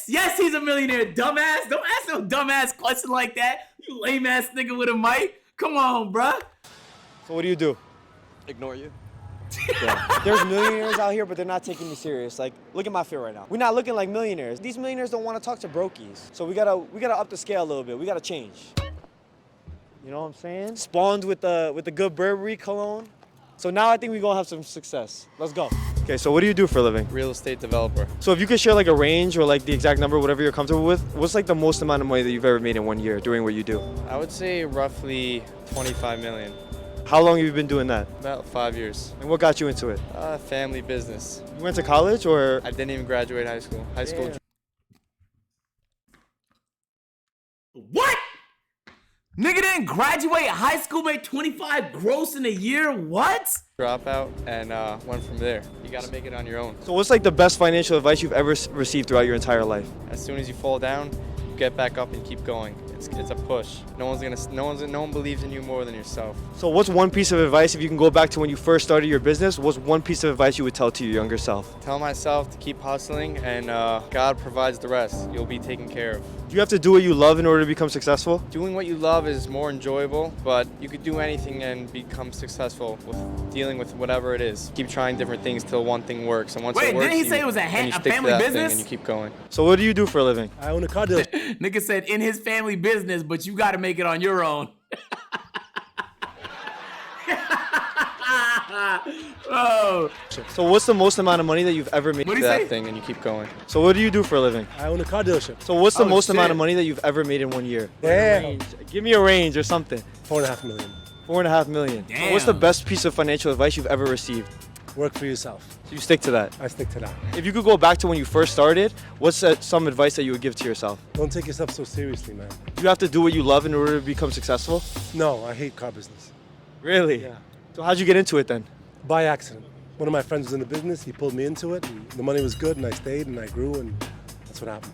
Yes, he's a millionaire, dumbass. Don't ask no dumbass question like that. You lame ass nigga with a mic. Come on, bruh. So what do you do? Ignore you. Yeah. There's millionaires out here, but they're not taking me serious. Like, look at my fit right now. We're not looking like millionaires. These millionaires don't want to talk to brokies. So we gotta up the scale a little bit. We gotta change. You know what I'm saying? Spawned with the good Burberry cologne. So now I think we're gonna have some success. Let's go. Okay, so what do you do for a living? Real estate developer. So if you could share like a range or like the exact number, whatever you're comfortable with, what's like the most amount of money that you've ever made in 1 year doing what you do? I would say roughly 25 million. How long have you been doing that? About 5 years. And what got you into it? Family business. You went to college or? I didn't even graduate high school. What? Nigga didn't graduate high school, made 25 gross in a year? What? Dropout and went from there. You gotta make it on your own. So what's like the best financial advice you've ever received throughout your entire life? As soon as you fall down, get back up and keep going. It's a push. No one believes in you more than yourself. So what's one piece of advice, if you can go back to when you first started your business, what's one piece of advice you would tell to your younger self? Tell myself to keep hustling and God provides the rest. You'll be taken care of. Do you have to do what you love in order to become successful? Doing what you love is more enjoyable, but you could do anything and become successful with dealing with whatever it is. Keep trying different things till one thing works. And once it works, didn't he say it was a family business? And you keep going. So what do you do for a living? I own a car dealership. Nigga said in his family business, but you got to make it on your own. Oh. So what's the most amount of money that you've ever made? What do you say? That thing and you keep going. So what do you do for a living? I own a car dealership. So what's the most shit. amount of money that you've ever made in 1 year? Damn. Give me a range or something. 4.5 million. 4.5 million. So Damn. what's the best piece of financial advice you've ever received? Work for yourself. So you stick to that. I stick to that. If you could go back to when you first started, what's some advice that you would give to yourself? Don't take yourself so seriously, man. Do you have to do what you love in order to become successful? No, I hate car business. Really? Yeah. So how'd you get into it then? By accident. One of my friends was in the business. He pulled me into it. And the money was good, and I stayed, and I grew, and that's what happened.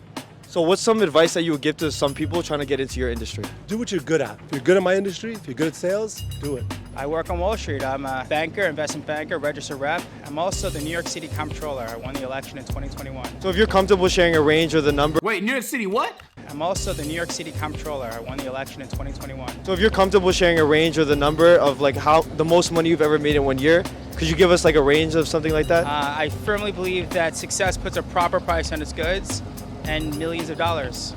So what's some advice that you would give to some people trying to get into your industry? Do what you're good at. If you're good at my industry, if you're good at sales, do it. I work on Wall Street. I'm a banker, investment banker, registered rep. I'm also the New York City comptroller. I won the election in 2021. So if you're comfortable sharing a range or the number, Wait, New York City, what? I'm also the New York City comptroller. I won the election in 2021. so if you're comfortable sharing a range or the number of like how the most money you've ever made in 1 year, could you give us like a range of something like that? I firmly believe that success puts a proper price on its goods and millions of dollars.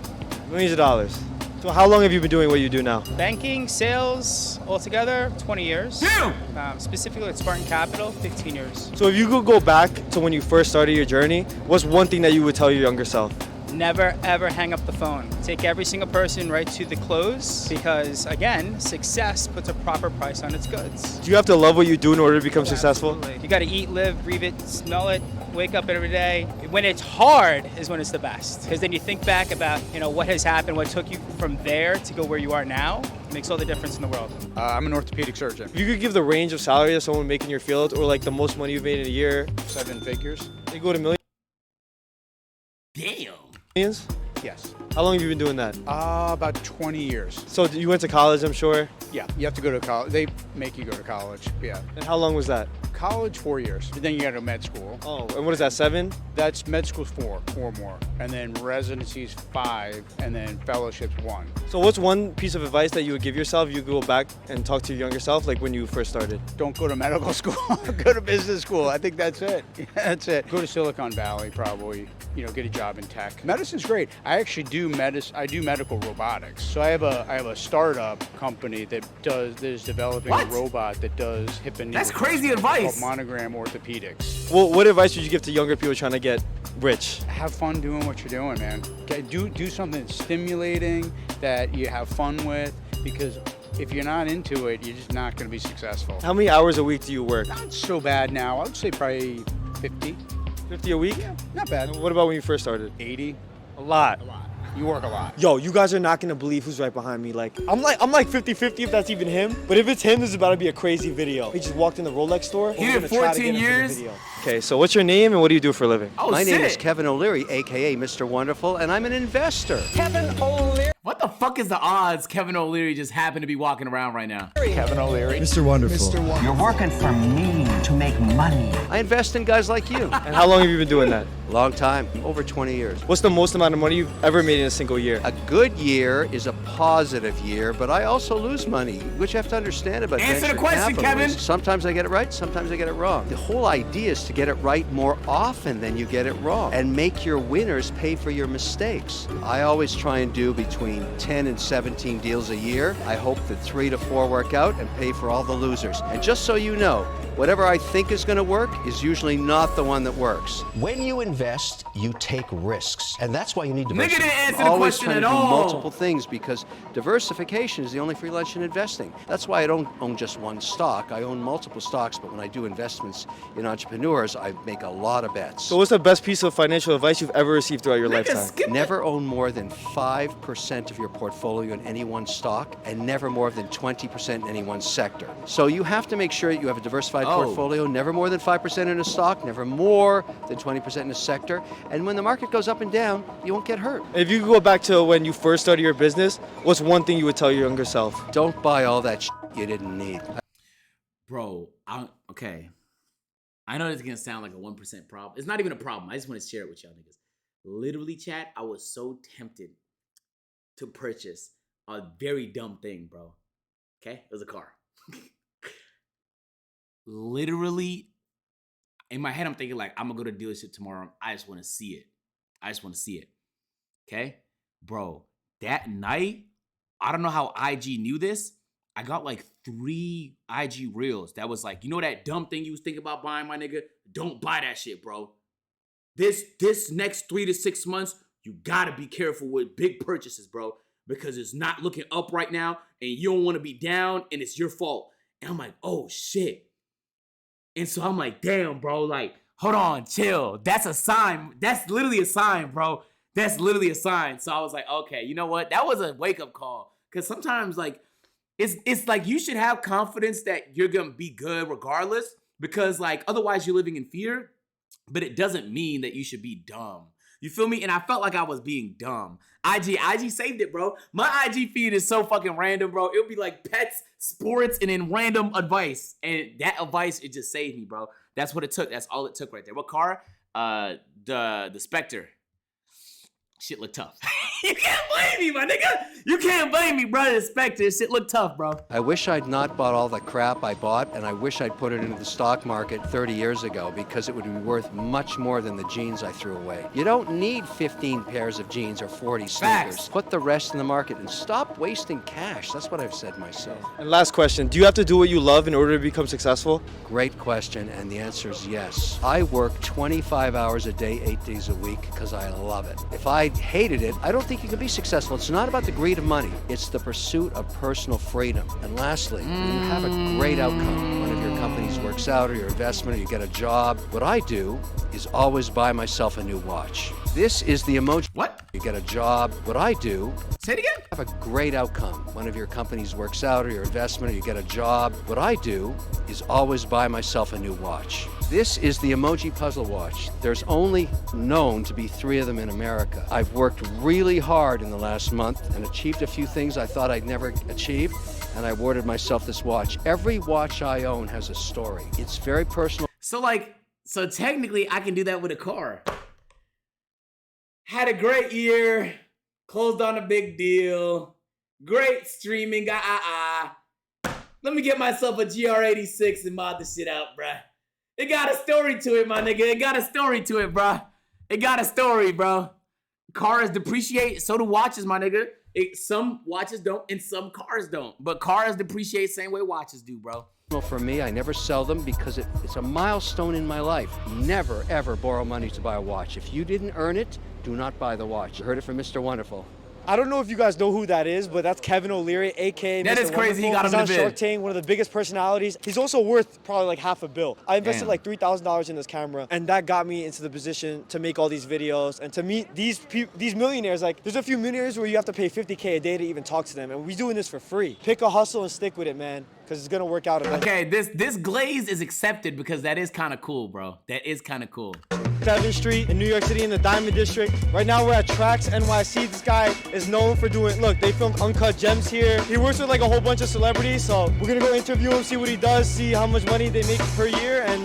Millions of dollars. So how long have you been doing what you do now? Banking, sales, altogether, 20 years. Damn! Specifically at Spartan Capital, 15 years. So if you could go back to when you first started your journey, what's one thing that you would tell your younger self? Never ever hang up the phone. Take every single person right to the close because, again, success puts a proper price on its goods. Do you have to love what you do in order to become successful? Absolutely. You got to eat, live, breathe it, smell it, wake up every day. When it's hard is when it's the best because then you think back about what has happened, what took you from there to go where you are now. It makes all the difference in the world. I'm an orthopedic surgeon. If you could give the range of salary that someone making your field or like the most money you've made in a year, 7 figures. they go to Damn. millions? Yes. How long have you been doing that? About 20 years. So you went to college, I'm sure. Yeah, you have to go to college. They make you go to college. Yeah. And how long was that? College, 4 years. Then you go to med school. Oh, and what is that, 7? That's med school's 4 more. And then residency's 5, and then fellowship's 1. So what's one piece of advice that you would give yourself if you could go back and talk to your younger self, like when you first started? Don't go to medical school. Go to business school. I think that's it. That's it. Go to Silicon Valley, probably. Get a job in tech. Medicine's great. I actually do I do medical robotics. So I have a startup company that is developing What? a robot that does hip and knee. That's crazy replacement advice. called Monogram Orthopedics. Well, what advice would you give to younger people trying to get rich? Have fun doing what you're doing, man. Do something stimulating that you have fun with, because if you're not into it, you're just not going to be successful. How many hours a week do you work? Not so bad now. I would say probably 50. 50 a week? Not bad. And what about when you first started? 80. A lot. You work a lot. Yo, you guys are not gonna believe who's right behind me. Like, I'm like 50-50 if that's even him. But if it's him, this is about to be a crazy video. He just walked in the Rolex store. He We're did gonna try to 14 get him for the years? video. Okay, so what's your name and what do you do for a living? Oh, My name is shit. Kevin O'Leary, aka Mr. Wonderful, and I'm an investor. Kevin O'Leary. What the fuck is the odds Kevin O'Leary just happened to be walking around right now? Kevin O'Leary. Mr. Wonderful. You're working for me to make money. I invest in guys like you. And how long have you been doing that? Long time, over 20 years. What's the most amount of money you've ever made in a single year? A good year is a positive year, but I also lose money, which you have to understand about Answer the venture question, capitalists. Kevin. Sometimes I get it right, sometimes I get it wrong. The whole idea is to get it right more often than you get it wrong and make your winners pay for your mistakes. I always try and do between 10 and 17 deals a year. I hope that 3 to 4 work out and pay for all the losers. And just so you know, whatever I think is going to work is usually not the one that works. When you invest, you take risks. And that's why you need to Nigga didn't answer the Always question trying at to do all. multiple things because diversification is the only free lunch in investing. That's why I don't own just one stock. I own multiple stocks, but when I do investments in entrepreneurs, I make a lot of bets. So what's the best piece of financial advice you've ever received throughout your Nigga, lifetime? skip it. Never own more than 5% of your portfolio in any one stock and never more than 20% in any one sector. So you have to make sure that you have a diversified portfolio, never more than 5% in a stock, never more than 20% in a sector. And when the market goes up and down, you won't get hurt. If you could go back to when you first started your business, what's one thing you would tell your younger self? Don't buy all that shit you didn't need. Bro, okay. I know this is gonna sound like a 1% problem. It's not even a problem. I just want to share it with y'all niggas. Literally, chat, I was so tempted to purchase a very dumb thing, bro. Okay? It was a car. Literally, in my head, I'm thinking like, I'm gonna go to dealership tomorrow. I just want to see it. Okay? Bro, that night, I don't know how IG knew this. I got like 3 IG reels that was like, you know that dumb thing you was thinking about buying, my nigga? Don't buy that shit, bro. This next 3 to 6 months, you gotta be careful with big purchases, bro, because it's not looking up right now and you don't want to be down and it's your fault. And I'm like, oh shit. And so I'm like, damn, bro, like, hold on, chill. That's a sign. That's literally a sign, bro. That's literally a sign. So I was like, okay, you know what? That was a wake-up call. Because sometimes, like, it's like you should have confidence that you're going to be good regardless. Because, like, otherwise you're living in fear. But it doesn't mean that you should be dumb. You feel me? And I felt like I was being dumb. IG saved it, bro. My IG feed is so fucking random, bro. It'll be like pets, sports, and then random advice. And that advice, it just saved me, bro. That's what it took. That's all it took right there. What car? The Spectre. Shit look tough. You can't blame me, my nigga. You can't blame me, bro. The Spectre. Shit look tough, bro. I wish I'd not bought all the crap I bought, and I wish I'd put it into the stock market 30 years ago because it would be worth much more than the jeans I threw away. You don't need 15 pairs of jeans or 40 sneakers. Facts. Put the rest in the market and stop wasting cash. That's what I've said myself. And last question, do you have to do what you love in order to become successful? Great question, and the answer is yes. I work 25 hours a day, 8 days a week because I love it. If I hated it, I don't think you can be successful. It's not about the greed of money. It's the pursuit of personal freedom. And lastly, when you have a great outcome, one of your companies works out or your investment or you get a job, what I do is always buy myself a new watch. This is the emoji. What? You get a job. What I do Say it again. have a great outcome. One of your companies works out or your investment or you get a job. What I do is always buy myself a new watch. This is the emoji puzzle watch. There's only known to be 3 of them in America. I've worked really hard in the last month and achieved a few things I thought I'd never achieve, and I awarded myself this watch. Every watch I own has a story. It's very personal. So technically I can do that with a car. Had a great year, closed on a big deal, great streaming, Let me get myself a GR86 and mod the shit out, bruh. It got a story to it, my nigga. It got a story to it, bruh. It got a story, bro. Cars depreciate, so do watches, my nigga. Some watches don't and some cars don't. But cars depreciate same way watches do, bro. For me, I never sell them because it's a milestone in my life. Never, ever borrow money to buy a watch. If you didn't earn it, do not buy the watch. You heard it from Mr. Wonderful. I don't know if you guys know who that is, but that's Kevin O'Leary, a.k.a. That Mr. is crazy. He Wonderful. got him He's in on the Shark vid. Tank, one of the biggest personalities. He's also worth probably like half a bill. I invested Damn. like $3,000 in this camera, and that got me into the position to make all these videos and to meet these millionaires. Like, there's a few millionaires where you have to pay $50K a day to even talk to them, and we're doing this for free. Pick a hustle and stick with it, man, because it's gonna work out eventually. Okay, this glaze is accepted because that is kind of cool, bro. That is kind of cool. 7th Street in New York City in the Diamond District. Right now we're at Tracks NYC. This guy is known for doing, look, they filmed Uncut Gems here. He works with like a whole bunch of celebrities, so we're gonna go interview him, see what he does, see how much money they make per year, and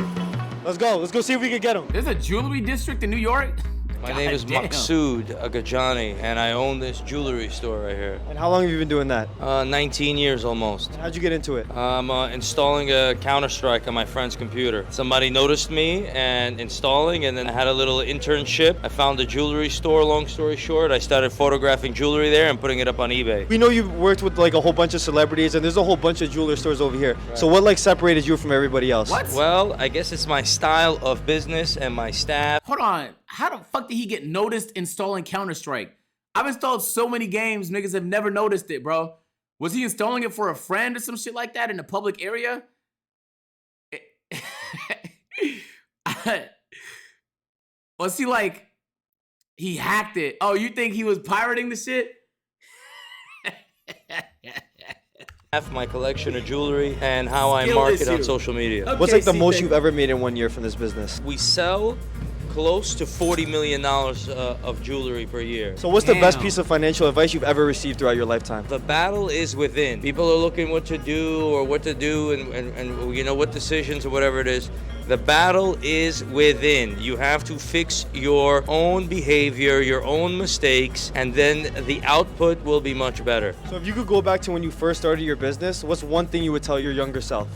let's go see if we can get him. There's a jewelry district in New York? My name is Maksud Agajani, and I own this jewelry store right here. And how long have you been doing that? 19 years almost. And how'd you get into it? I'm installing a Counter-Strike on my friend's computer. Somebody noticed me and installing, and then I had a little internship. I found a jewelry store, long story short. I started photographing jewelry there and putting it up on eBay. We know you've worked with like a whole bunch of celebrities, and there's a whole bunch of jeweler stores over here. Right. So what like separated you from everybody else? What? Well, I guess it's my style of business and my staff. Hold on. How the fuck did he get noticed installing Counter-Strike? I've installed so many games, niggas have never noticed it, bro. Was he installing it for a friend or some shit like that in a public area? Was he like, he hacked it? Oh, you think he was pirating the shit? My collection of jewelry and how I market on social media. Okay, what's like the most you've ever made in 1 year from this business? We sell close to $40 million of jewelry per year. So what's the best piece of financial advice you've ever received throughout your lifetime? The battle is within. People are looking what to do and you know what decisions or whatever it is. The battle is within. You have to fix your own behavior, your own mistakes, and then the output will be much better. So if you could go back to when you first started your business, what's one thing you would tell your younger self?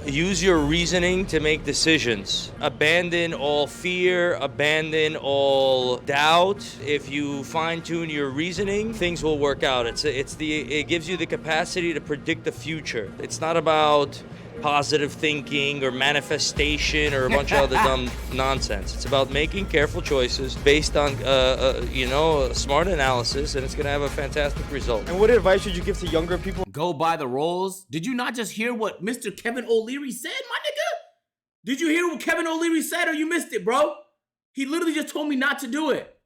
Use your reasoning to make decisions. Abandon all fear, abandon all doubt. If you fine-tune your reasoning, things will work out. It gives you the capacity to predict the future. It's not about positive thinking or manifestation or a bunch of other dumb nonsense. It's about making careful choices based on, smart analysis, and it's going to have a fantastic result. And what advice would you give to younger people? Go by the rules. Did you not just hear what Mr. Kevin O'Leary said, my nigga? Did you hear what Kevin O'Leary said or you missed it, bro? He literally just told me not to do it.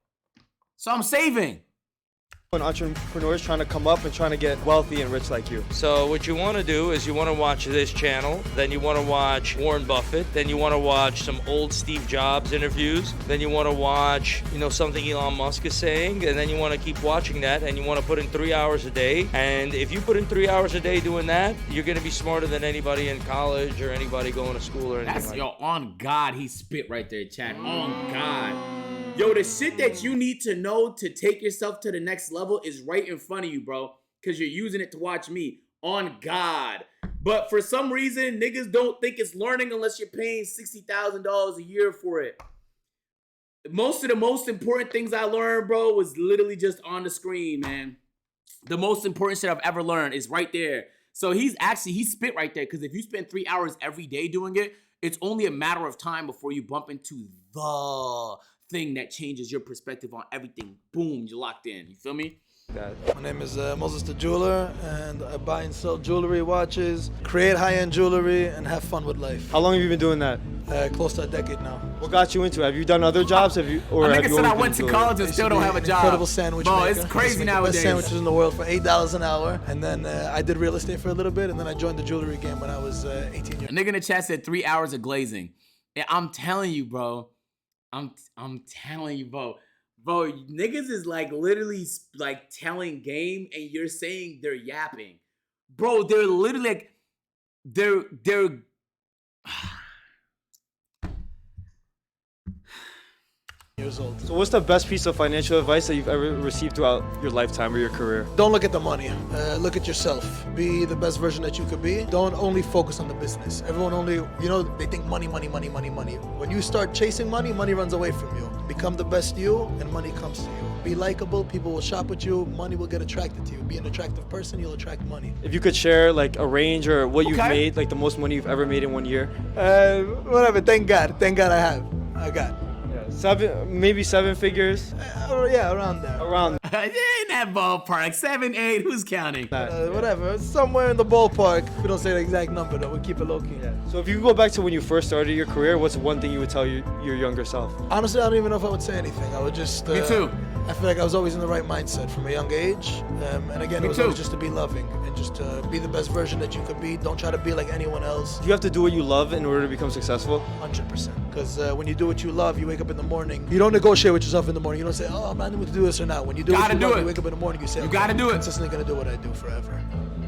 So I'm saving. Entrepreneurs trying to come up and trying to get wealthy and rich like you. So what you want to do is you want to watch this channel, then you want to watch Warren Buffett, then you want to watch some old Steve Jobs interviews, then you want to watch, something Elon Musk is saying, and then you want to keep watching that, and you want to put in 3 hours a day. And if you put in 3 hours a day doing that, you're going to be smarter than anybody in college or anybody going to school or anything like that. On God, he spit right there, Chad. On God. Yo, the shit that you need to know to take yourself to the next level is right in front of you, bro. Because you're using it to watch me. On God. But for some reason, niggas don't think it's learning unless you're paying $60,000 a year for it. Most of the most important things I learned, bro, was literally just on the screen, man. The most important shit I've ever learned is right there. So he spit right there. Because if you spend 3 hours every day doing it, it's only a matter of time before you bump into the thing that changes your perspective on everything. Boom, you're locked in. You feel me? My name is Moses the Jeweler, and I buy and sell jewelry, watches, create high-end jewelry, and have fun with life. How long have you been doing that? Close to a decade now. What got you into it? Have you done other jobs? Have you? Or I have you said I always went been to jewelry? college and still don't have a job. Incredible sandwich Bro, maker. it's crazy Make nowadays. the best sandwiches in the world for $8 an hour. And then I did real estate for a little bit, and then I joined the jewelry game when I was 18 years. A nigga in the chat said 3 hours of glazing. And I'm telling you, bro. I'm telling you, bro. Bro, niggas is like literally like telling game and you're saying they're yapping. Bro, they're literally like, they're years old. So what's the best piece of financial advice that you've ever received throughout your lifetime or your career? Don't look at the money. Look at yourself. Be the best version that you could be. Don't only focus on the business. Everyone only, they think money, money, money, money, money. When you start chasing money, money runs away from you. Become the best you, and money comes to you. Be likable, people will shop with you, money will get attracted to you. Be an attractive person, you'll attract money. If you could share like a range or what you've made, like the most money you've ever made in 1 year? Whatever, thank God I got. Maybe seven figures? Yeah, around there. in that ballpark. 7, 8, who's counting? Whatever, somewhere in the ballpark. We don't say the exact number though, we keep it low key. Yeah. So if you go back to when you first started your career, what's one thing you would tell your younger self? Honestly, I don't even know if I would say anything. I would just... Me too. I feel like I was always in the right mindset from a young age. And again, it was always just to be loving and just to be the best version that you could be. Don't try to be like anyone else. Do you have to do what you love in order to become successful? 100%. Because when you do what you love, you wake up in the morning. You don't negotiate with yourself in the morning. You don't say, oh, I'm not able to do this or not. When you do what you love, you wake up in the morning, you say, you gotta do it. I'm consistently going to do what I do forever.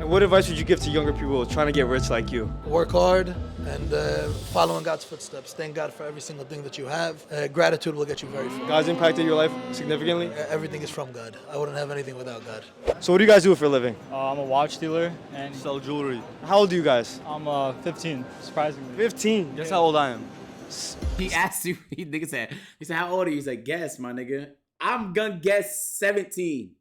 And what advice would you give to younger people trying to get rich like you? Work hard and follow in God's footsteps. Thank God for every single thing that you have. Gratitude will get you very far. God's impacted your life significantly? Everything is from God. I wouldn't have anything without God. So what do you guys do for a living? I'm a watch dealer and Sell jewelry. How old are you guys? I'm 15, surprisingly. 15. Guess how old I am? He asked you, he said, how old are you? He's like, guess, my nigga. I'm gonna guess 17.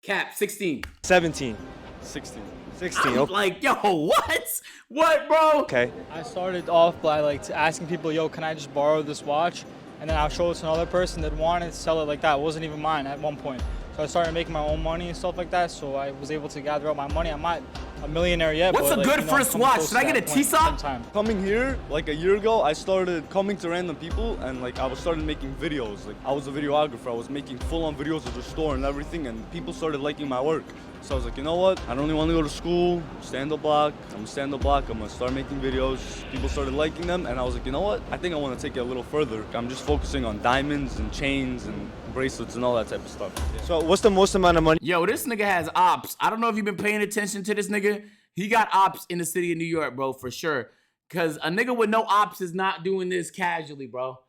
Cap, 16. 17. 16. 16. I'm Okay. like, yo, what? What, bro? Okay. I started off by like asking people, yo, can I just borrow this watch? And then I'll show it to another person that wanted to sell it like that. It wasn't even mine at one point. So I started making my own money and stuff like that. So I was able to gather up my money. I'm not a millionaire yet. What's but, a like, good you know, first I'm watch? close Should I to get a that point at T-Sock? the same time. Coming here, like a year ago, I started coming to random people and like I started making videos. Like I was a videographer. I was making full-on videos of the store and everything, and people started liking my work. So I was like, you know what? I don't really want to go to school. Stand-up block. I'm gonna stand up block. I'm gonna start making videos. People started liking them, and I was like, you know what? I think I want to take it a little further. I'm just focusing on diamonds and chains and bracelets and all that type of stuff. So what's the most amount of money? Yo, this nigga has ops. I don't know if you've been paying attention to this nigga. He got ops in the city of New York, bro, for sure. Cause a nigga with no ops is not doing this casually, bro.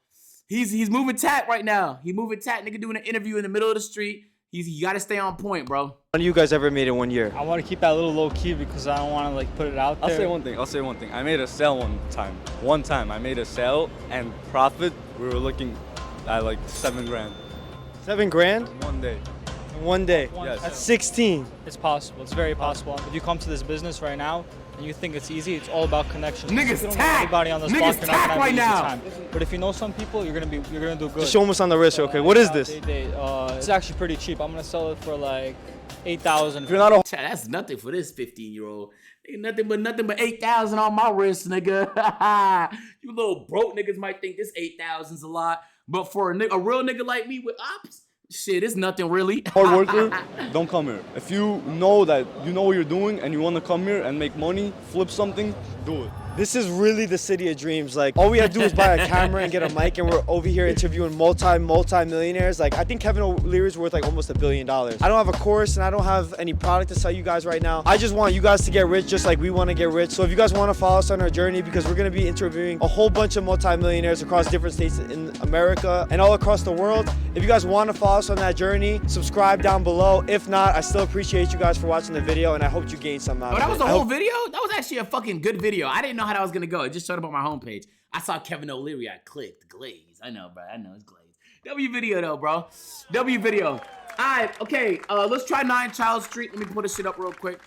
He's moving tat right now. He moving tat. Nigga doing an interview in the middle of the street. You gotta stay on point, bro. How many of you guys ever made in 1 year? I want to keep that a little low key because I don't want to like put it out there. I'll say one thing. I made a sale one time. One time I made a sale and profit. We were looking at like 7 grand. 7 grand? One day. In 1 day? Yes. That's 16. It's possible. It's very possible. If you come to this business right now and you think it's easy, it's all about connections. Niggas If you don't know tack. anybody on this Niggas block, you're not tack gonna have right an easy now. time. But if you know some people, you're gonna do good. Just show us on the wrist real quick. What is this? It's actually pretty cheap. I'm gonna sell it for like 8,000. If you're not a That's nothing for this 15-year-old. Ain't nothing but 8,000 on my wrist, nigga. You little broke niggas might think this 8,000's a lot, but for a real nigga like me with ops, shit, it's nothing really. hard worker, don't come here. If you know that you know what you're doing and you want to come here and make money, flip something, do it. This is really the city of dreams. Like, all we have to do is buy a camera and get a mic, and we're over here interviewing multi-millionaires. Like, I think Kevin O'Leary's worth like almost $1 billion. I don't have a course and I don't have any product to sell you guys right now. I just want you guys to get rich just like we want to get rich. So if you guys want to follow us on our journey, because we're going to be interviewing a whole bunch of multi-millionaires across different states in America and all across the world. If you guys want to follow us on that journey, subscribe down below. If not, I still appreciate you guys for watching the video, and I hope you gained something out of it. That was the whole video? That was actually a fucking good video. I didn't know how that was gonna go. It just showed up on my homepage. I saw Kevin O'Leary. I clicked. Glaze. I know, bro. I know it's glaze. W video though, bro. W video. All right. Okay. Let's try 9 Child Street. Let me pull this shit up real quick.